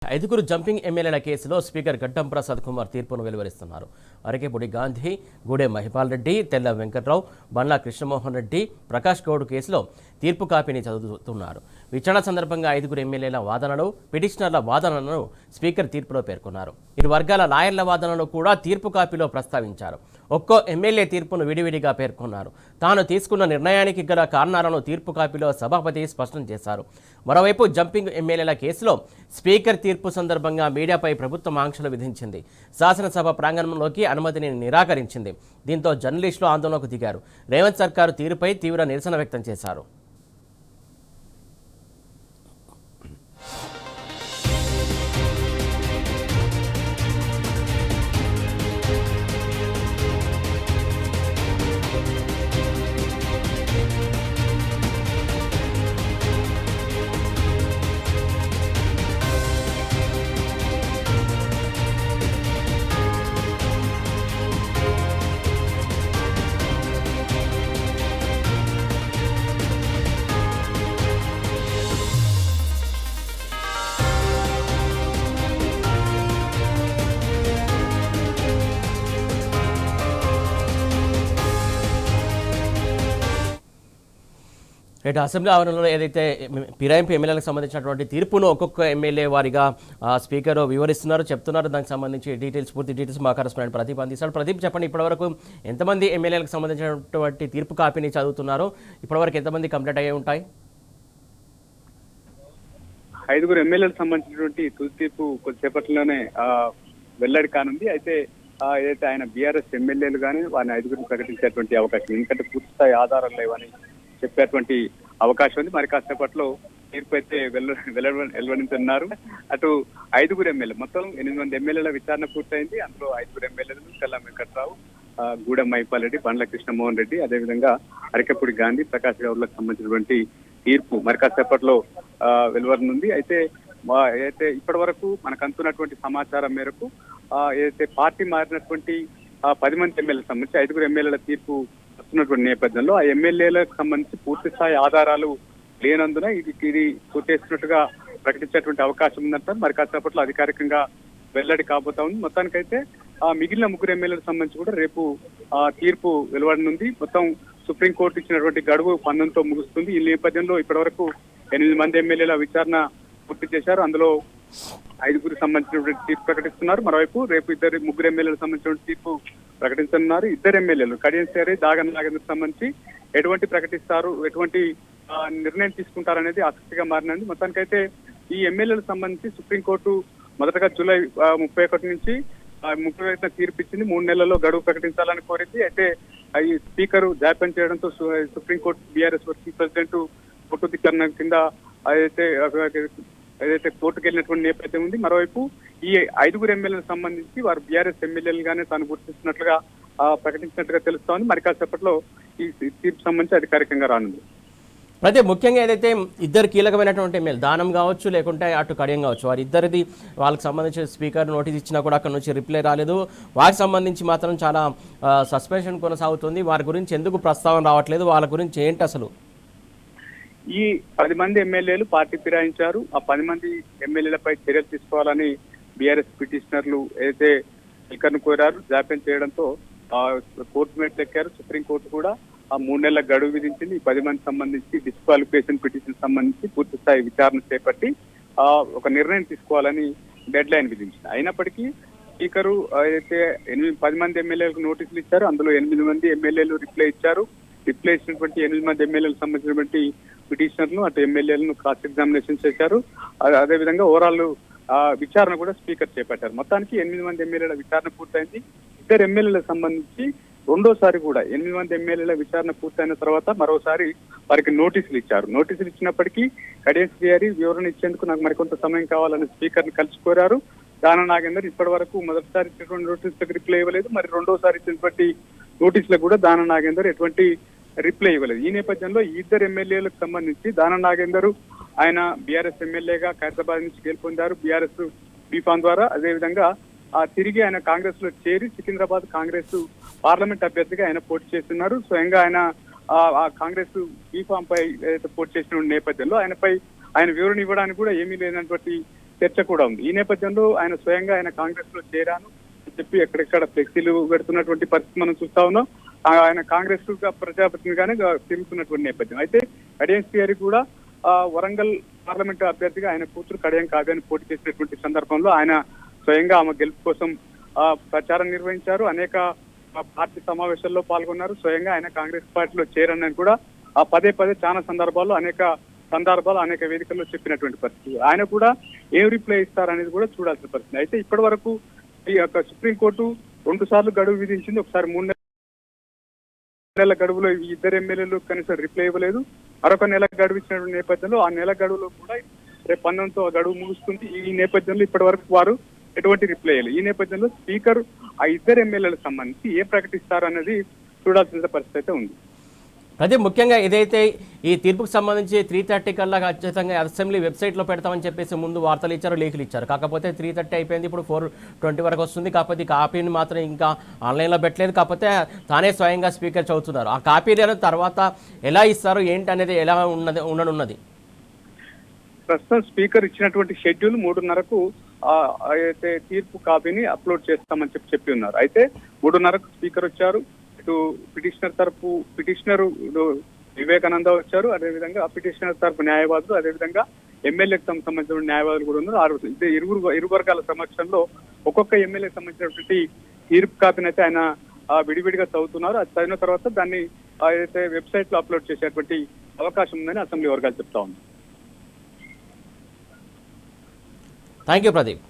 ఐదుగురు జంపింగ్ ఎమ్మెల్యేల కేసులో స్పీకర్ గడ్డం ప్రసాద్ కుమార్ తీర్పును వెలువరిస్తున్నారు. అరకేపూడి గాంధీ, గూడెం మహిపాల్ రెడ్డి, తెల్ల వెంకట్రావు, బండ్ల కృష్ణమోహన్ రెడ్డి, ప్రకాష్ గౌడ్ కేసులో తీర్పు కాపీని చదువుతున్నారు. విచారణ సందర్భంగా ఐదుగురు ఎమ్మెల్యేల వాదనలు, పిటిషనర్ల వాదనలను స్పీకర్ తీర్పులో పేర్కొన్నారు. ఇరు వర్గాల లాయర్ల వాదనలు కూడా తీర్పు కాపీలో ప్రస్తావించారు. ఒక్కో ఎమ్మెల్యే తీర్పును విడివిడిగా పేర్కొన్నారు. తాను తీసుకున్న నిర్ణయానికి గల కారణాలను తీర్పు కాపీలో సభాపతి స్పష్టం చేశారు. మరోవైపు జంపింగ్ ఎమ్మెల్యేల కేసులో స్పీకర్ తీర్పు సందర్భంగా మీడియాపై ప్రభుత్వం ఆంక్షలు విధించింది. శాసనసభ ప్రాంగణంలోకి అనుమతిని నిరాకరించింది. దీంతో జర్నలిస్టులు ఆందోళనకు దిగారు. రేవంత్ సర్కారు తీరుపై తీవ్ర నిరసన వ్యక్తం చేశారు. అసెంబ్లీ ఆవరణలో ఏదైతే ఫిరాయింపు ఎమ్మెల్యేలకు సంబంధించినటువంటి తీర్పును ఒక్కొక్క ఎమ్మెల్యే వారిగా స్పీకర్ వివరిస్తున్నారు, చెప్తున్నారు. దానికి సంబంధించి పూర్తి డీటెయిల్స్ మా కరెస్పాండెంట్ ప్రదీప్ అందిస్తాడు. ప్రదీప్, చెప్పండి, ఇప్పటివరకు ఎంతమంది ఎమ్మెల్యేలకు సంబంధించినటువంటి తీర్పు కాపీని చదువుతున్నారు? ఇప్పటివరకు ఎంతమంది కంప్లీట్ అయ్యే ఉంటాయి? ఐదుగురు ఎమ్మెల్యేలకు సంబంధించినటువంటి తుది తీర్పు కొద్దిసేపట్లోనే వెల్లడి కానుంది. అయితే ఏదైతే ఆయన బీఆర్ఎస్ ఎమ్మెల్యేలు కానీ వారిని ఐదుగురిని ప్రకటించేటువంటి అవకాశం, ఎందుకంటే పూర్తిస్థాయి ఆధారాలు లేవని చెప్పేటువంటి అవకాశం ఉంది. మరి కాసేపట్లో తీర్పు అయితే వెలువడించనున్నారు. అటు ఐదుగురు ఎమ్మెల్యే, మొత్తం 8 మంది ఎమ్మెల్యేల విచారణ పూర్తయింది. అందులో ఐదుగురు ఎమ్మెల్యేలు తెల్ల వెంకట్రావు, గూడెం మహిపాల్ రెడ్డి, బండ్ల కృష్ణమోహన్ రెడ్డి, అదేవిధంగా అరకేపూడి గాంధీ, ప్రకాష్ గౌడ్లకు సంబంధించినటువంటి తీర్పు మరి కాసేపట్లో వెలువడనుంది. అయితే ఇప్పటి వరకు మనకు అందుతున్నటువంటి సమాచారం మేరకు ఏదైతే పార్టీ మారినటువంటి 10 మంది ఎమ్మెల్యేలకు సంబంధించి ఐదుగురు ఎమ్మెల్యేల తీర్పు వస్తున్నటువంటి నేపథ్యంలో ఆ ఎమ్మెల్యేలకు సంబంధించి పూర్తి స్థాయి ఆధారాలు లేనందున ఇది కొట్టేస్తున్నట్టుగా ప్రకటించేటువంటి అవకాశం ఉందంట. మరి కాసేపట్లో అధికారికంగా వెల్లడి కాబోతా ఉంది. మొత్తానికైతే మిగిలిన ముగ్గురు ఎమ్మెల్యేలకు సంబంధించి కూడా రేపు తీర్పు వెలువడనుంది. మొత్తం సుప్రీంకోర్టు ఇచ్చినటువంటి గడువు 12తో ముగుస్తుంది. ఈ నేపథ్యంలో ఇప్పటివరకు 8 మంది ఎమ్మెల్యేల విచారణ పూర్తి చేశారు. అందులో ఐదుగురికి సంబంధించినటువంటి తీర్పు ప్రకటిస్తున్నారు. మరోవైపు రేపు ముగ్గురు ఎమ్మెల్యేలకు సంబంధించిన తీర్పు ప్రకటిస్తున్నారు. ఇద్దరు ఎమ్మెల్యేలు కడియం శ్రీ, దాగన్ నాగేంద్రకు సంబంధించి ఎటువంటి ప్రకటిస్తారు, ఎటువంటి నిర్ణయం తీసుకుంటారనేది ఆసక్తిగా మారినది. మొత్తానికైతే ఈ ఎమ్మెల్యేలకు సంబంధించి సుప్రీంకోర్టు మొదటగా జూలై 31 నుంచి 30 తీర్పు ఇచ్చింది. 3 నెలల్లో గడువు ప్రకటించాలని కోరింది. అయితే ఈ స్పీకర్ జాప్యం చేయడంతో సుప్రీంకోర్టు బీఆర్ఎస్ వర్కింగ్ ప్రెసిడెంట్ కొట్టుదిక్కరణ కింద ఏదైతే కోర్టుకు వెళ్ళినటువంటి నేపథ్యం ఉంది. మరోవైపు ఈ ఐదుగురు ఎమ్మెల్యేలకు సంబంధించి వారు బీఆర్ఎస్ ఎమ్మెల్యేలుగానే తాను గుర్తిస్తున్నట్లుగా ప్రకటించినట్టుగా తెలుస్తోంది. మరి కాసేపట్లో ఈ తీర్పు సంబంధించి అధికారికంగా రానుంది. అయితే ముఖ్యంగా ఏదైతే ఇద్దరు కీలకమైనటువంటి ఎమ్మెల్యే దానం కావచ్చు, లేకుంటే అటు కడియం కావచ్చు, వారిద్దరిది వాళ్ళకి సంబంధించి స్పీకర్ నోటీస్ ఇచ్చినా కూడా అక్కడ నుంచి రిప్లై రాలేదు. వారికి సంబంధించి మాత్రం చాలా సస్పెన్షన్ కొనసాగుతుంది. వారి గురించి ఎందుకు ప్రస్తావన రావట్లేదు? వాళ్ళ గురించి ఏంటి అసలు? ఈ 10 మంది ఎమ్మెల్యేలు పార్టీ ఫిరాయించారు. ఆ 10 మంది ఎమ్మెల్యేలపై చర్యలు తీసుకోవాలని బీఆర్ఎస్ పిటిషనర్లు ఏదైతే స్పీకర్ను కోరారు. జాప్యం చేయడంతో కోర్టు మెట్లు ఎక్కారు. సుప్రీంకోర్టు కూడా 3 నెలల గడువు విధించింది. ఈ 10 మంది సంబంధించి డిస్క్వాలిఫికేషన్ పిటిషన్ సంబంధించి పూర్తి స్థాయి విచారణ చేపట్టి ఒక నిర్ణయం తీసుకోవాలని డెడ్ లైన్ విధించింది. అయినప్పటికీ స్పీకరు అయితే 10 మంది ఎమ్మెల్యేలకు నోటీసులు ఇచ్చారు. అందులో 8 మంది ఎమ్మెల్యేలు రిప్లై ఇచ్చారు. రిప్లై ఇచ్చినటువంటి 8 మంది ఎమ్మెల్యేలకు సంబంధించినటువంటి పిటిషనర్లు అటు ఎమ్మెల్యేలను క్రాస్ ఎగ్జామినేషన్ చేశారు. అదేవిధంగా ఓవరాల్ విచారణ కూడా స్పీకర్ చేపట్టారు. మొత్తానికి 8 మంది ఎమ్మెల్యేల విచారణ పూర్తయింది. ఇద్దరు ఎమ్మెల్యేలకు సంబంధించి రెండోసారి కూడా 8 మంది ఎమ్మెల్యేల విచారణ పూర్తయిన తర్వాత మరోసారి వారికి నోటీసులు ఇచ్చారు. నోటీసులు ఇచ్చినప్పటికీ కడియం శ్రీ వివరణ ఇచ్చేందుకు నాకు మరికొంత సమయం కావాలని స్పీకర్ ని కలిసి కోరారు. దానం నాగేందర్ ఇప్పటి వరకు మొదటిసారి ఇచ్చినటువంటి నోటీసులకు రిప్లై ఇవ్వలేదు. మరి రెండోసారి ఇచ్చినటువంటి నోటీసులకు కూడా దానం నాగేందర్ ఎటువంటి రిప్లై ఇవ్వలేదు. ఈ నేపథ్యంలో ఈ ఇద్దరు ఎమ్మెల్యేలకు సంబంధించి దానం నాగేందర్ ఆయన బీఆర్ఎస్ ఎమ్మెల్యేగా ఖైరతాబాద్ నుంచి గెలుపొందారు బీఆర్ఎస్ బీఫామ్ ద్వారా. అదేవిధంగా తిరిగి ఆయన కాంగ్రెస్ లో చేరి సికింద్రాబాద్ కాంగ్రెస్ పార్లమెంట్ అభ్యర్థిగా ఆయన పోటీ చేస్తున్నారు. స్వయంగా ఆయన ఆ కాంగ్రెస్ బీఫామ్ పై పోటీ చేసిన నేపథ్యంలో ఆయన వివరణ ఇవ్వడానికి కూడా ఏమీ లేనటువంటి చర్చ కూడా ఉంది. ఈ నేపథ్యంలో ఆయన స్వయంగా ఆయన కాంగ్రెస్ లో చేరాను అని చెప్పి ఎక్కడెక్కడ ఫ్లెక్సీలు పెడుతున్నటువంటి పరిస్థితి మనం చూస్తా ఉన్నాం. ఆయన కాంగ్రెస్ ప్రజాప్రతినిధిగానే తిరుగుతున్నటువంటి నేపథ్యం. అయితే కడియం శ్రీహరి కూడా వరంగల్ పార్లమెంటు అభ్యర్థిగా ఆయన కూతురు కడియం కావ్యాన్ని పోటీ చేసినటువంటి సందర్భంలో ఆయన స్వయంగా ఆమె గెలుపు కోసం ప్రచారం నిర్వహించారు. అనేక పార్టీ సమావేశాల్లో పాల్గొన్నారు. స్వయంగా ఆయన కాంగ్రెస్ పార్టీలో చేరని కూడా పదే చాలా సందర్భాల్లో అనేక వేదికల్లో చెప్పినటువంటి పరిస్థితి. ఆయన కూడా ఏం రిప్లై ఇస్తారనేది కూడా చూడాల్సిన పరిస్థితి. అయితే ఇప్పటి వరకు ఈ యొక్క సుప్రీంకోర్టు 2 సార్లు గడువు విధించింది. ఒకసారి 3 నెలల గడువులో ఈ ఇద్దరు ఎమ్మెల్యేలు కనీసం రిప్లై ఇవ్వలేదు. మరొక నెల గడువు ఇచ్చినటువంటి నేపథ్యంలో ఆ నెల గడువులో కూడా రేపు 19తో గడువు ముగుస్తుంది. ఈ నేపథ్యంలో ఇప్పటి వరకు వారు ఎటువంటి రిప్లై ఇవ్వలేదు. ఈ నేపథ్యంలో స్పీకర్ ఆ ఇద్దరు ఎమ్మెల్యేలకు సంబంధించి ఏం ప్రకటిస్తారు అనేది చూడాల్సిన పరిస్థితి అయితే ఉంది. అదే ముఖ్యంగా ఏదైతే ఈ తీర్పుకు సంబంధించి 3:30 కల్లా ఖచ్చితంగా అసెంబ్లీ వెబ్సైట్లో పెడతామని చెప్పేసి ముందు వార్తలు ఇచ్చారు, లేఖలు ఇచ్చారు. కాకపోతే 3:30 అయిపోయింది, ఇప్పుడు 4:20 వరకు వస్తుంది. కాకపోతే ఈ కాపీని మాత్రం ఇంకా ఆన్లైన్లో పెట్టలేదు. కాకపోతే తానే స్వయంగా స్పీకర్ చదువుతున్నారు. ఆ కాపీలను తర్వాత ఎలా ఇస్తారు ఏంటి అనేది ఎలా ఉండనున్నది? ప్రస్తుతం స్పీకర్ ఇచ్చినటువంటి షెడ్యూల్ 3:30కు అయితే తీర్పు కాపీని అప్లోడ్ చేస్తామని చెప్పి ఉన్నారు. అయితే 3:30కు స్పీకర్ వచ్చారు. ఇటు పిటిషనర్ వివేకానంద వచ్చారు. అదేవిధంగా పిటిషనర్ తరపు న్యాయవాదులు, అదేవిధంగా ఎమ్మెల్యేకి సంబంధించిన న్యాయవాదులు కూడా ఉన్నారు. ఇరు వర్గాల సమక్షంలో ఒక్కొక్క ఎమ్మెల్యేకి సంబంధించినటువంటి తీర్పు కాపీని అయితే ఆయన విడివిడిగా చదువుతున్నారు. అది చదివిన తర్వాత దాన్ని అయితే వెబ్సైట్ లో అప్లోడ్ చేసేటువంటి అవకాశం ఉందని అసెంబ్లీ వర్గాలు చెప్తా ఉంది. Thank you Pradeep.